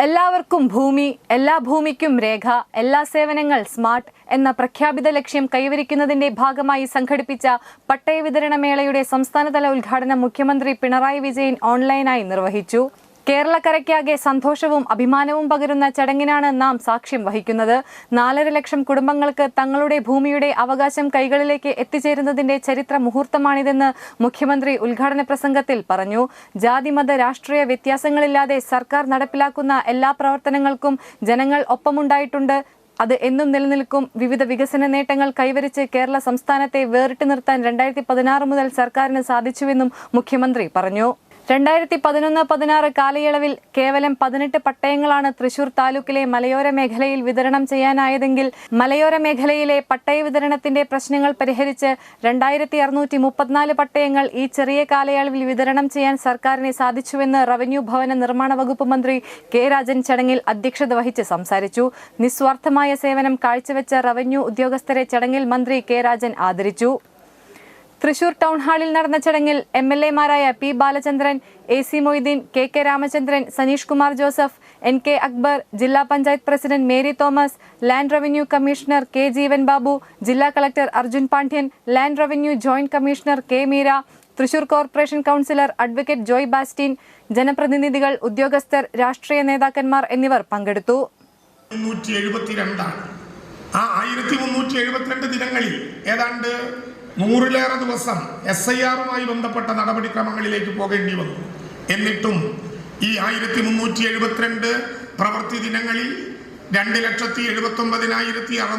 എല്ലാവർക്കും ഭൂമി, എല്ലാ ഭൂമിക്കും രേഖ, എല്ലാ സേവനങ്ങൾ സ്മാർട്ട് എന്ന പ്രഖ്യാപിത ലക്ഷ്യം കൈവരിക്കുന്നതിന്റെ ഭാഗമായി സംഘടിപ്പിച്ച പട്ടയ വിതരണ മേളയുടെ സംസ്ഥാനതല ഉദ്ഘാടനം മുഖ്യമന്ത്രി പിണറായി വിജയൻ ഓൺലൈനായി നിർവഹിച്ചു. കേരളക്കരയ്ക്കാകെ സന്തോഷവും അഭിമാനവും പകരുന്ന ചടങ്ങിനാണ് നാം സാക്ഷ്യം വഹിക്കുന്നത്. 4.5 ലക്ഷം കുടുംബങ്ങൾക്ക് തങ്ങളുടെ ഭൂമിയുടെ അവകാശം കൈകളിലേക്ക് എത്തിച്ചേരുന്നതിന്റെ ചരിത്ര മുഹൂർത്തമാണിതെന്ന് മുഖ്യമന്ത്രി ഉദ്ഘാടന പ്രസംഗത്തിൽ പറഞ്ഞു. ജാതി മത രാഷ്ട്രീയ വ്യത്യാസങ്ങളില്ലാതെ സർക്കാർ നടപ്പിലാക്കുന്ന എല്ലാ പ്രവർത്തനങ്ങൾക്കും ജനങ്ങൾ ഒപ്പമുണ്ടായിട്ടുണ്ട്. അത് എന്നും നിലനിൽക്കും. വിവിധ വികസന നേട്ടങ്ങൾ കൈവരിച്ച് കേരള സംസ്ഥാനത്തെ വേറിട്ട് നിർത്താൻ 2016 മുതൽ സർക്കാരിന് സാധിച്ചുവെന്നും മുഖ്യമന്ത്രി പറഞ്ഞു. 2011-16 കാലയളവിൽ കേവലം 18 പട്ടയങ്ങളാണ് തൃശൂർ താലൂക്കിലെ മലയോര മേഖലയിൽ വിതരണം ചെയ്യാനായതെങ്കിൽ മലയോര മേഖലയിലെ പട്ടയ വിതരണത്തിന്റെ പ്രശ്നങ്ങൾ പരിഹരിച്ച് 2634 പട്ടയങ്ങൾ ഈ ചെറിയ കാലയളവിൽ വിതരണം ചെയ്യാൻ സർക്കാരിന് സാധിച്ചുവെന്ന് റവന്യൂ ഭവന നിർമ്മാണ വകുപ്പ് മന്ത്രി കെ രാജൻ ചടങ്ങിൽ അധ്യക്ഷത വഹിച്ച് സംസാരിച്ചു. നിസ്വാർത്ഥമായ സേവനം കാഴ്ചവെച്ച റവന്യൂ ഉദ്യോഗസ്ഥരെ ചടങ്ങിൽ മന്ത്രി കെ രാജൻ ആദരിച്ചു. തൃശൂർ ടൗൺ ഹാളിൽ നടന്ന ചടങ്ങിൽ MLA-മാരായ P. Balachandran, AC Moideen, KK Ramachandran, Saneesh Kumar Joseph, NK Akbar, ജില്ലാ panchayat president Mary Thomas, land revenue commissioner K. Jeevan Babu, ജില്ലാ collector Arjun Pandian, land revenue joint commissioner K. Meera, Thrissur corporation councillor advocate Joy Bastin, ജനപ്രതിനിധികൾ, ഉദ്യോഗസ്ഥർ, രാഷ്ട്രീയ നേതാക്കന്മാർ എന്നിവർ പങ്കെടുത്തു. 1372 ദിനങ്ങളിൽ ഏതാണ്ട് 100-ലേറെ ദിവസം SIR-മായി ബന്ധപ്പെട്ട നടപടിക്രമങ്ങളിലേക്ക് പോകേണ്ടി വന്നു. എന്നിട്ടും ഈ 1372 പ്രവൃത്തി ദിനങ്ങളിൽ 2,79,600